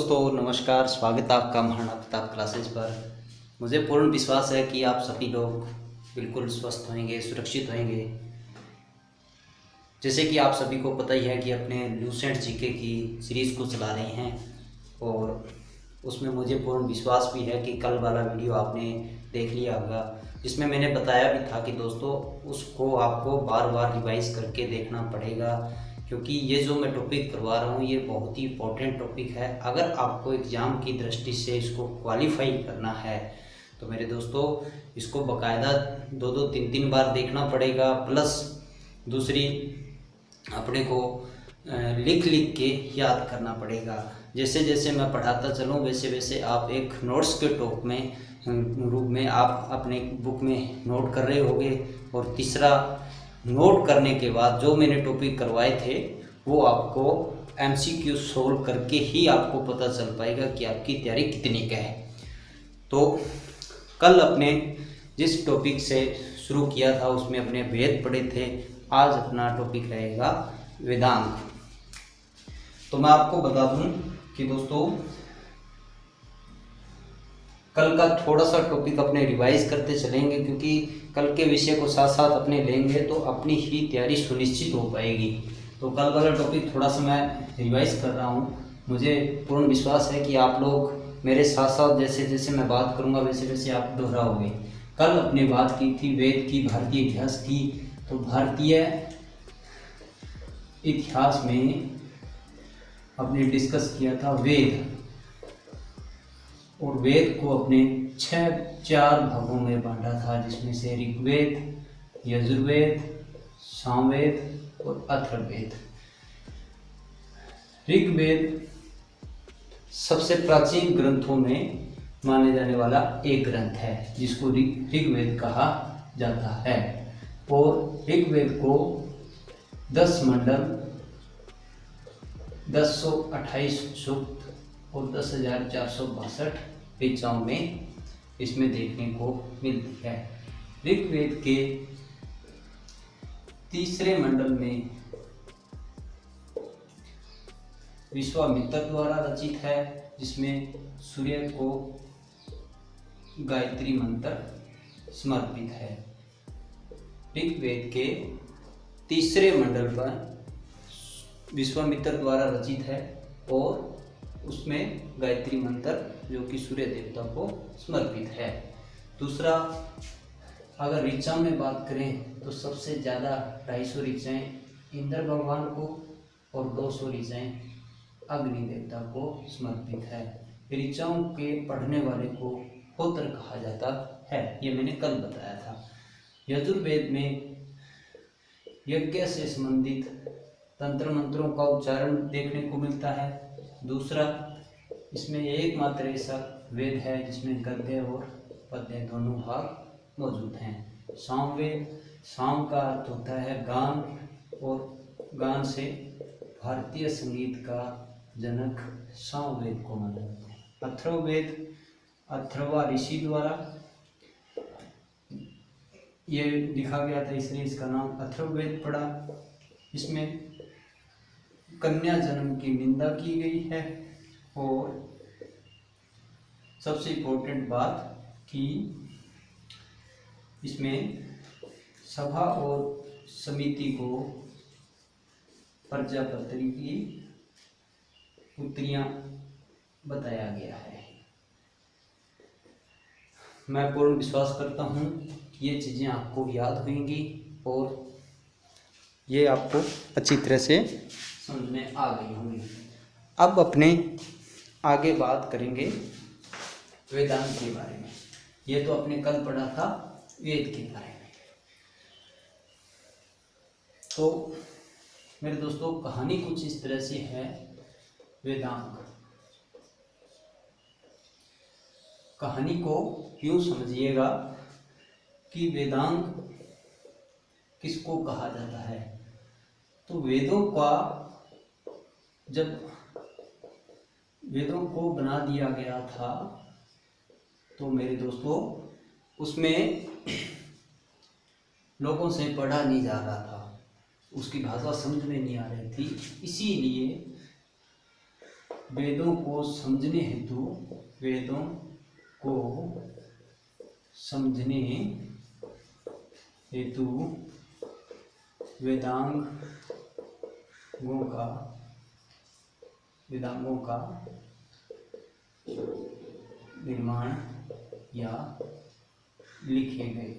दोस्तों, नमस्कार। स्वागत है आपका महाराणा प्रताप क्लासेस पर। मुझे पूर्ण विश्वास है कि आप सभी लोग बिल्कुल स्वस्थ होंगे, सुरक्षित होंगे। जैसे कि आप सभी को पता ही है कि अपने लूसेंट जीके की सीरीज़ को चला रहे हैं और उसमें मुझे पूर्ण विश्वास भी है कि कल वाला वीडियो आपने देख लिया होगा, जिसमें मैंने बताया भी था कि दोस्तों उसको आपको बार बार रिवाइज करके देखना पड़ेगा, क्योंकि ये जो मैं टॉपिक करवा रहा हूँ ये बहुत ही इम्पोर्टेंट टॉपिक है। अगर आपको एग्ज़ाम की दृष्टि से इसको क्वालिफाई करना है तो मेरे दोस्तों इसको बाकायदा 2-3 बार देखना पड़ेगा। प्लस दूसरी, अपने को लिख लिख के याद करना पड़ेगा। जैसे जैसे मैं पढ़ाता चलूँ वैसे वैसे आप एक नोट्स के रूप में आप अपने बुक में नोट कर रहे होंगे। और तीसरा, नोट करने के बाद जो मैंने टॉपिक करवाए थे वो आपको MCQ सोल्व करके ही आपको पता चल पाएगा कि आपकी तैयारी कितनी का है। तो कल अपने जिस टॉपिक से शुरू किया था उसमें अपने वेद पढ़े थे, आज अपना टॉपिक रहेगा वेदांग। तो मैं आपको बता दूं कि दोस्तों कल का थोड़ा सा टॉपिक अपने रिवाइज करते चलेंगे, क्योंकि कल के विषय को साथ साथ अपने लेंगे तो अपनी ही तैयारी सुनिश्चित हो पाएगी। तो कल वाला टॉपिक थोड़ा सा मैं रिवाइज कर रहा हूँ। मुझे पूर्ण विश्वास है कि आप लोग मेरे साथ साथ जैसे जैसे मैं बात करूँगा वैसे वैसे आप दोहराओगे। कल अपने बात की थी वेद की, भारतीय इतिहास की। तो भारतीय इतिहास में अपने डिस्कस किया था वेद, और वेद को अपने 4 भागों में बांटा था, जिसमें से ऋग्वेद, यजुर्वेद, सामवेद और अथर्ववेद। ऋग्वेद सबसे प्राचीन ग्रंथों में माने जाने वाला एक ग्रंथ है जिसको ऋग्वेद कहा जाता है। और ऋग्वेद को 10 मंडल, 1028 सूक्त और 10,462 ऋचाओं में इसमें देखने को मिलती है। ऋग्वेद के तीसरे मंडल में विश्वामित्र द्वारा रचित है, जिसमें सूर्य को गायत्री मंत्र समर्पित है। ऋग्वेद के तीसरे मंडल पर विश्वामित्र द्वारा रचित है और उसमें गायत्री मंत्र जो कि सूर्य देवता को समर्पित है। दूसरा, अगर ऋचा में बात करें तो सबसे ज़्यादा 250 ऋचाएँ इंद्र भगवान को और 200 ऋचाएँ अग्नि देवता को समर्पित है। ऋचाओं के पढ़ने वाले को होत्र कहा जाता है, ये मैंने कल बताया था। यजुर्वेद में यज्ञ से संबंधित तंत्र मंत्रों का उच्चारण देखने को मिलता है। दूसरा, इसमें एकमात्र ऐसा वेद है जिसमें गद्य और पद्य दोनों भाग मौजूद हैं। सामवेद, साम का अर्थ होता है गान, और गान से भारतीय संगीत का जनक सामवेद को माना जाता है। अथर्ववेद अथर्वा ऋषि द्वारा ये लिखा गया था, इसलिए इसका नाम अथर्ववेद पड़ा। इसमें कन्या जन्म की निंदा की गई है। और सबसे इम्पोर्टेंट बात कि इसमें सभा और समिति को प्रजापति की पुत्रियां बताया गया है। मैं पूर्ण विश्वास करता हूँ कि ये चीज़ें आपको याद होंगी और ये आपको अच्छी तरह से समझ में आ गई होंगी। अब अपने आगे बात करेंगे वेदांत के बारे में। ये तो अपने कल पढ़ा था वेद के बारे में। तो मेरे दोस्तों कहानी कुछ इस तरह से है। वेदांग कहानी को यूँ समझिएगा कि वेदांग किसको कहा जाता है। तो जब वेदों को बना दिया गया था तो मेरे दोस्तों उसमें लोगों से पढ़ा नहीं जा रहा था, उसकी भाषा समझ में नहीं आ रही थी। इसीलिए वेदों को समझने हेतु, वेदों को समझने हेतु वेदांगों का निर्माण या लिखे गए,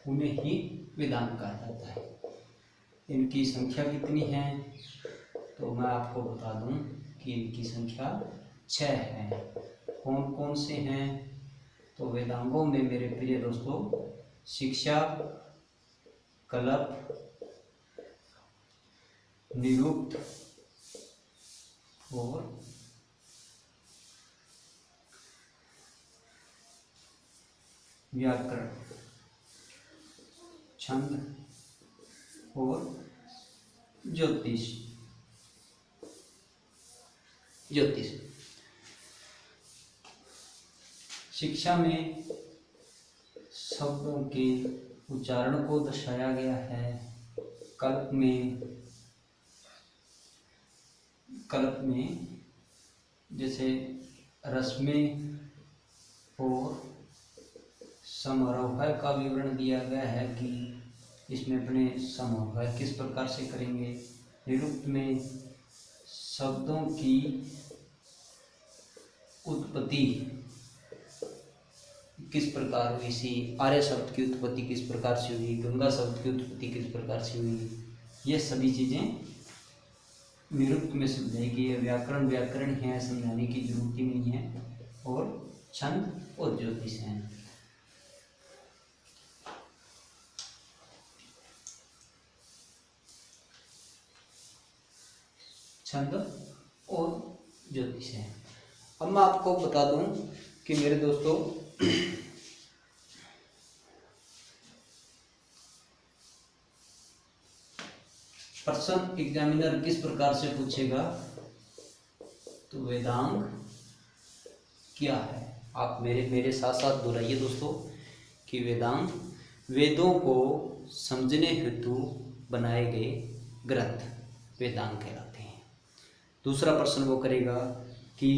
उन्हें ही वेदांग कहा जाता है। इनकी संख्या कितनी है, तो मैं आपको बता दूं कि इनकी संख्या 6 है। कौन कौन से हैं, तो वेदांगों में मेरे प्रिय दोस्तों शिक्षा, कल्प, निरुक्त और व्याकरण, छंद और ज्योतिष। शिक्षा में शब्दों के उच्चारण को दर्शाया गया है। कल्प में जैसे रस्में और समारोह का विवरण दिया गया है कि इसमें अपने समारोह किस प्रकार से करेंगे। निरुक्त में शब्दों की उत्पत्ति किस प्रकार हुई सी, आर्य शब्द की उत्पत्ति किस प्रकार से हुई, गंगा शब्द की उत्पत्ति किस प्रकार से हुई, ये सभी चीज़ें निरुक्त में समझाएगी। व्याकरण है, समझाने की जरूरत ही नहीं है। और छंद और ज्योतिष हैं। छंद और ज्योतिष है। अब मैं आपको बता दूं कि मेरे दोस्तों प्रश्न एग्जामिनर किस प्रकार से पूछेगा, तो वेदांग क्या है। आप मेरे साथ साथ दोहराइए दोस्तों कि वेदांग वेदों को समझने हेतु बनाए गए ग्रंथ वेदांग कहलाते हैं। दूसरा प्रश्न वो करेगा कि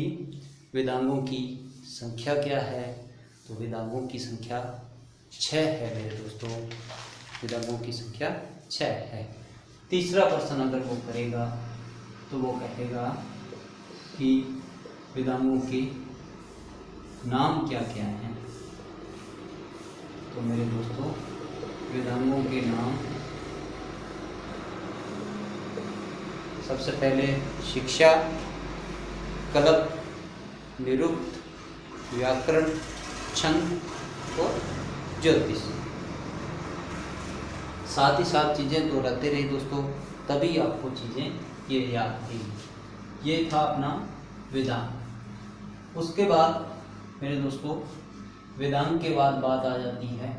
वेदांगों की संख्या क्या है, तो वेदांगों की संख्या 6 है मेरे दोस्तों, वेदांगों की संख्या 6 है। तीसरा प्रश्न अगर वो करेगा तो वो कहेगा कि वेदांगों के नाम क्या क्या हैं, तो मेरे दोस्तों वेदांगों के नाम सबसे पहले शिक्षा, कल्प, निरुक्त, व्याकरण, छंद और ज्योतिष। साथ ही साथ चीज़ें दोहराते रहे दोस्तों, तभी आपको चीज़ें ये याद रहेंगी। ये था अपना वेदांग। उसके बाद मेरे दोस्तों वेदांग के बाद बात आ जाती है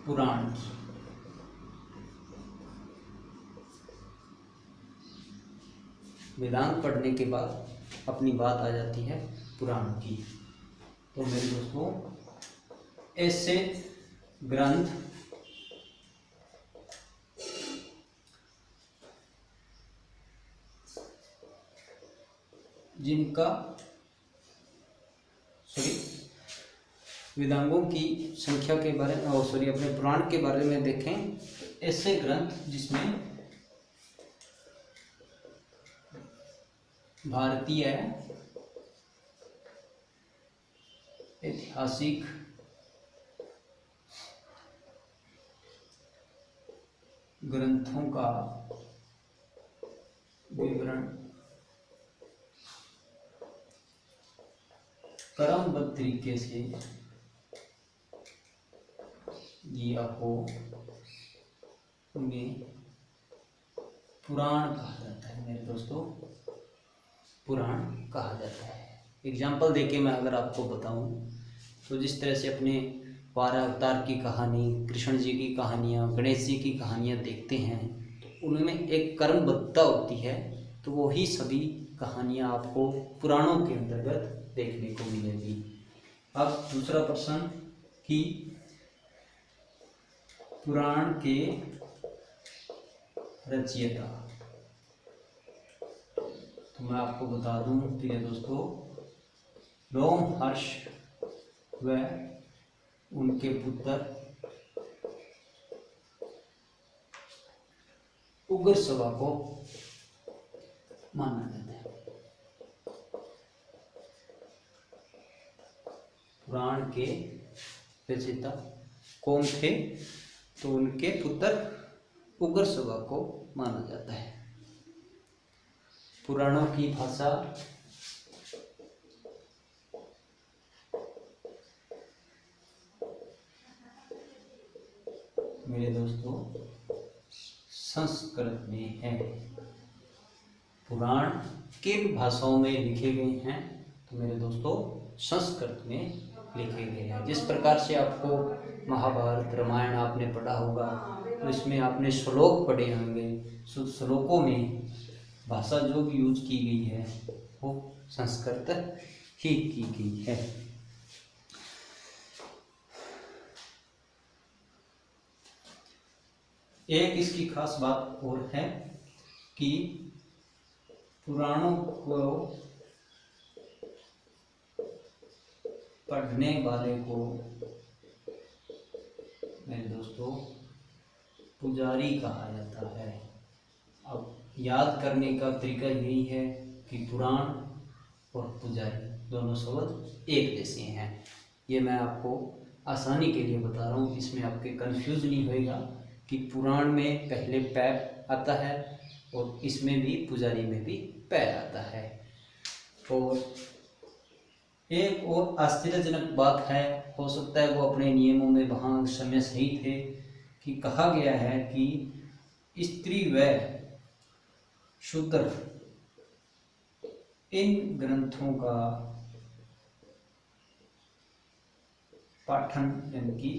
पुराण की। वेदांग पढ़ने के बाद अपनी बात आ जाती है पुराण की। तो मेरे दोस्तों ऐसे ग्रंथ जिनका वेदांगों की संख्या के बारे में अपने पुराण के बारे में देखें, ऐसे ग्रंथ जिसमें भारतीय ऐतिहासिक ग्रंथों का विवरण क्रमबद्ध तरीके से दिया हो, उन्हें पुराण कहा जाता है मेरे दोस्तों, पुराण कहा जाता है। एग्जाम्पल देके मैं अगर आपको बताऊं तो जिस तरह से अपने 12 अवतार की कहानी, कृष्ण जी की कहानियाँ, गणेश जी की कहानियाँ देखते हैं, तो उनमें एक क्रमबद्धता होती है, तो वही सभी कहानियाँ आपको पुराणों के अंतर्गत देखने को मिलेगी। अब दूसरा प्रश्न कि पुराण के रचयिता, तो मैं आपको बता दूं प्रिय दोस्तों, लोमहर्ष व उनके पुत्र उग्रश्रवा को माना जाता है। पुराण के रचयिता कौन थे? तो उनके पुत्र उग्रश्रवा को माना जाता है। पुराणों की भाषा मेरे दोस्तों संस्कृत में है। पुराण किन भाषाओं में लिखे गए हैं? तो मेरे दोस्तों संस्कृत में लिखे गए हैं। जिस प्रकार से आपको महाभारत रामायण आपने पढ़ा होगा, तो इसमें आपने श्लोक पढ़े होंगे। श्लोकों में भाषा जो भी यूज की गई है वो संस्कृत ही की गई है। एक इसकी खास बात और है कि पुराणों को पढ़ने वाले को मेरे दोस्तों पुजारी कहा जाता है। अब याद करने का तरीका यही है कि पुराण और पुजारी दोनों शब्द एक जैसे हैं। ये मैं आपको आसानी के लिए बता रहा हूँ, इसमें आपके कंफ्यूज नहीं होएगा कि पुराण में पहले पैर आता है और इसमें भी पुजारी में भी पैर आता है। और एक और आश्चर्यजनक बात है, हो सकता है वो अपने नियमों में वहाँ समय सही थे, कि कहा गया है कि स्त्री व शूद्र इन ग्रंथों का पाठन यानी कि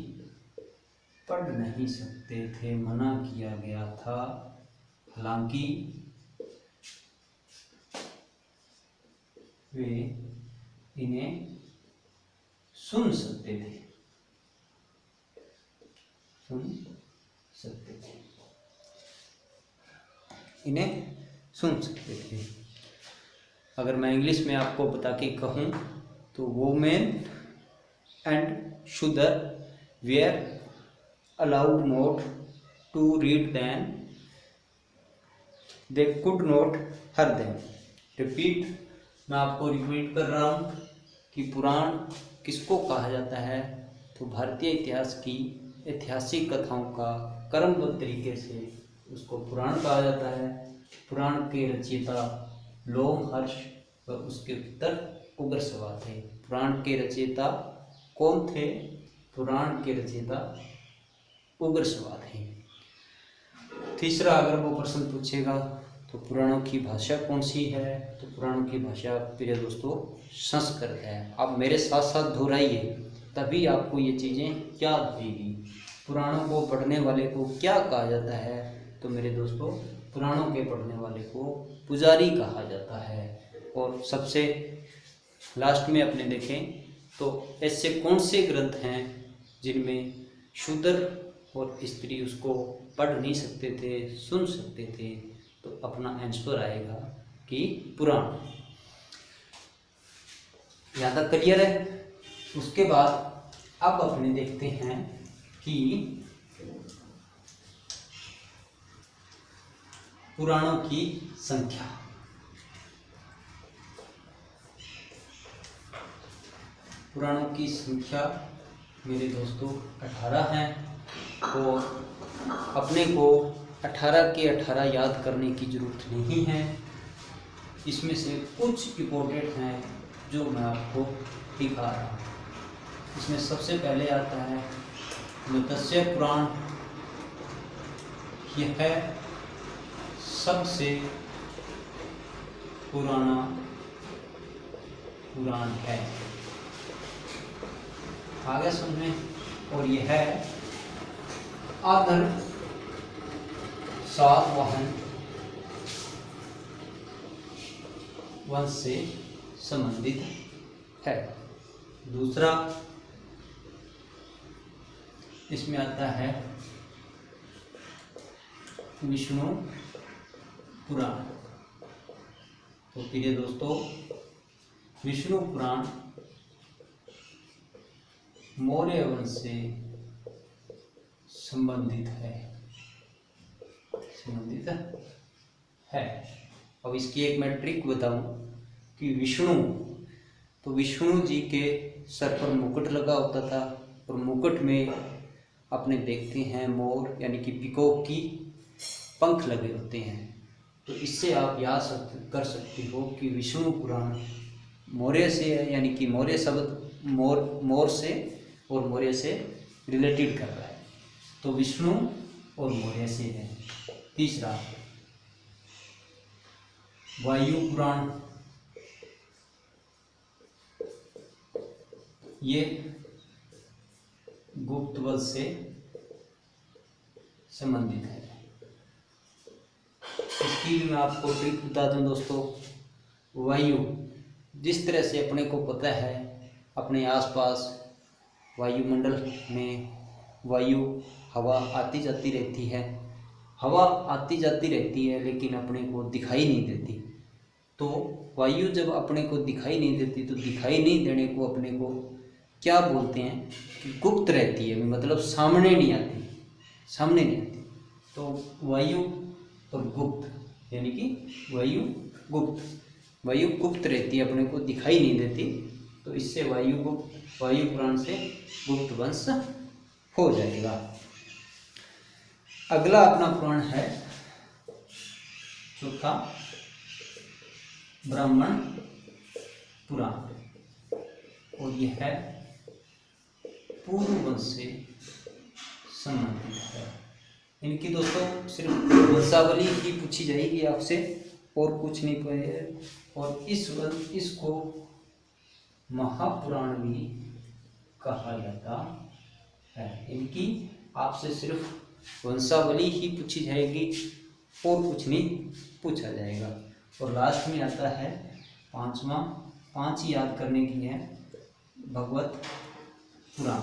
पढ़ नहीं सकते थे, मना किया गया था। हालांकि वे इन्हें सुन सकते थे, इन्हें सुन सकते थे। अगर मैं इंग्लिश में आपको बता के कहूँ तो women and Shudra were allowed not to read them, they could not hear them. Repeat, मैं आपको रिपीट कर रहा हूँ कि पुराण किसको कहा जाता है? तो भारतीय इतिहास की ऐतिहासिक कथाओं का क्रमबद्ध तरीके से उसको पुराण कहा जाता है। पुराण के रचयिता लोमहर्ष व उसके पुत्र उग्रश्रवा थे। पुराण के रचयिता कौन थे? पुराण के रचयिता उग्रश्रवा थे। तीसरा अगर वो प्रश्न पूछेगा तो पुराणों की भाषा कौन सी है? तो पुराणों की भाषा प्रिय दोस्तों संस्कृत है। आप मेरे साथ साथ दोहराइए, तभी आपको ये चीज़ें याद रहेगी। पुराणों को पढ़ने वाले को क्या कहा जाता है? तो मेरे दोस्तों पुराणों के पढ़ने वाले को पुजारी कहा जाता है। और सबसे लास्ट में अपने देखें तो ऐसे कौन से ग्रंथ हैं जिनमें शूद्र और स्त्री उसको पढ़ नहीं सकते थे, सुन सकते थे? तो अपना आंसर आएगा कि पुराण। यहाँ तक क्लियर है? उसके बाद अब अपने देखते हैं कि पुराणों की संख्या। पुराणों की संख्या मेरे दोस्तों 18 हैं और अपने को 18 के 18 याद करने की ज़रूरत नहीं है। इसमें से कुछ इम्पोर्टेंट हैं जो मैं आपको दिखा रहा हूँ। इसमें सबसे पहले आता है मत्स्य पुराण। यह है सबसे पुराना पुराण है, आगे सुनिए। और यह है आदर सातवाहन वंश से संबंधित है। दूसरा इसमें आता है विष्णु पुराण। तो प्रिय दोस्तों, विष्णु पुराण मौर्य वंश से संबंधित है। अब इसकी एक मैं ट्रिक बताऊं कि विष्णु जी के सर पर मुकुट लगा होता था और मुकुट में अपने देखते हैं मोर यानी कि पीकॉक की पंख लगे होते हैं। तो इससे आप याद कर सकते हो कि विष्णु पुराण मौर्य से है, यानी कि मौर्य शब्द मोर से और मौर्य से रिलेटेड कर रहा है। तो विष्णु और मौर्य से है। तीसरा, वायु पुराण, ये गुप्त वंश से संबंधित है। इसकी भी मैं आपको ट्रिक बता दूं दोस्तों। वायु, जिस तरह से अपने को पता है अपने आसपास वायुमंडल में वायु हवा आती जाती रहती है, हवा आती जाती रहती है लेकिन अपने को दिखाई नहीं देती। तो वायु जब अपने को दिखाई नहीं देती तो दिखाई नहीं देने को अपने को क्या बोलते हैं कि गुप्त रहती है, मतलब सामने नहीं आती। तो वायु और गुप्त, यानी कि वायु गुप्त रहती है, अपने को दिखाई नहीं देती। तो इससे वायु पुराण से गुप्त वंश हो जाएगा। अगला अपना पुराण है चौथा, ब्राह्मण पुराण, और यह है पूर्व वंश से संबंधित है। इनकी दोस्तों सिर्फ वंशावली ही पूछी जाएगी आपसे और कुछ नहीं पड़ेगा। और इसको महापुराण भी कहा जाता है। इनकी आपसे सिर्फ वंशावली ही पूछी जाएगी और कुछ नहीं पूछा जाएगा। और लास्ट में आता है पांच ही याद करने की है, भगवत पुराण।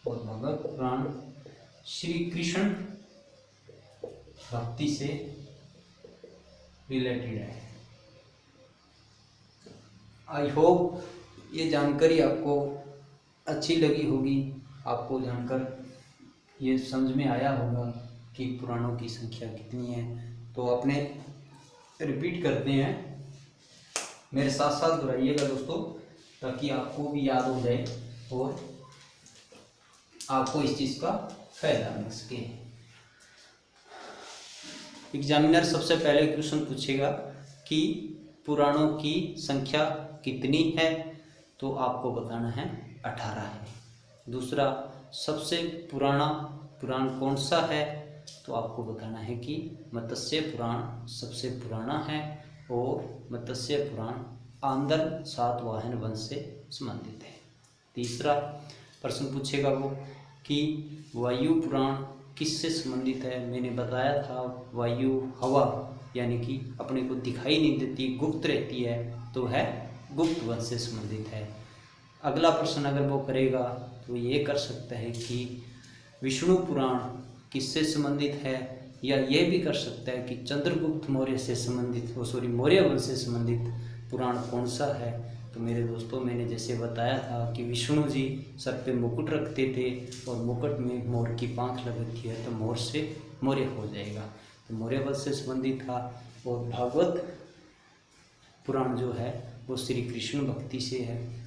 और भगवत पुराण श्री कृष्ण भक्ति से रिलेटेड है। आई होप ये जानकारी आपको अच्छी लगी होगी, आपको जानकर ये समझ में आया होगा कि पुराणों की संख्या कितनी है। तो अपने रिपीट करते हैं, मेरे साथ साथ दोहराइएगा दोस्तों, ताकि आपको भी याद हो जाए और आपको इस चीज़ का फायदा मिल सके। एग्जामिनर सबसे पहले क्वेश्चन पूछेगा कि पुराणों की संख्या कितनी है, तो आपको बताना है 18 है। दूसरा, सबसे पुराना पुराण कौन सा है, तो आपको बताना है कि मत्स्य पुराण सबसे पुराना है और मत्स्य पुराण आंध्र सातवाहन वंश से संबंधित है। तीसरा प्रश्न पूछेगा वो कि वायु पुराण किससे संबंधित है। मैंने बताया था वायु हवा यानी कि अपने को दिखाई नहीं देती, गुप्त रहती है, तो है गुप्त वंश से संबंधित है। अगला प्रश्न अगर वो करेगा तो ये कर सकता है कि विष्णु पुराण किससे संबंधित है, या ये भी कर सकता है कि चंद्रगुप्त मौर्य से संबंधित मौर्य वंश से संबंधित पुराण कौन सा है। तो मेरे दोस्तों, मैंने जैसे बताया था कि विष्णु जी सर पे मुकुट रखते थे और मुकुट में मोर की पांख लग रखी है, तो मोर से मौर्य हो जाएगा, तो मौर्य वंश से संबंधित था। और भागवत पुराण जो है वो श्री कृष्ण भक्ति से है